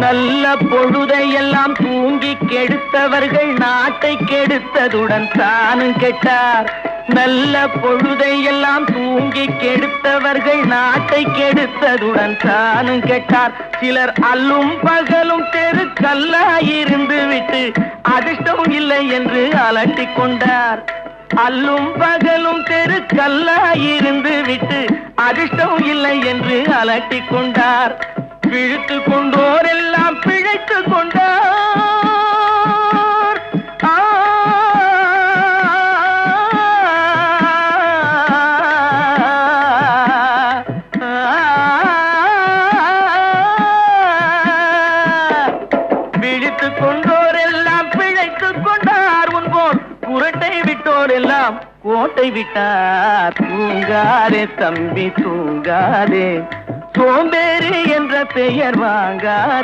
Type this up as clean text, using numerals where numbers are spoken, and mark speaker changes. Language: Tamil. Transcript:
Speaker 1: நல்ல பொழுதையெல்லாம் தூங்கி கெடுத்தவர்கள் நாட்டை கெடுத்ததுடன் தானும் கெட்டார். நல்ல பொழுதையெல்லாம் தூங்கி கெடுத்தவர்கள் நாட்டை கெடுத்ததுடன் தானும் கெட்டார். சிலர் அல்லும் பகலும் தெருக்கல்லாயிருந்து விட்டு அதிர்ஷ்டம் இல்லை என்று அலட்டிக் கொண்டார். அல்லும் பகலும் தெருக்கல்லாயிருந்து விட்டு அதிர்ஷ்டம் இல்லை என்று அலட்டிக் கொண்டார். பிழைத்து கொண்டோர் எல்லாம் பிழைத்து கொண்டார். பிழைத்து கொண்டோர் எல்லாம் பிழைத்து கொண்டார். முன்போர் குரட்டை விட்டோர் எல்லாம் கோட்டை விட்டார். தூங்காதே தம்பி தூங்காதே, சோம்பேறி என்ற பெயர் வாங்காதே.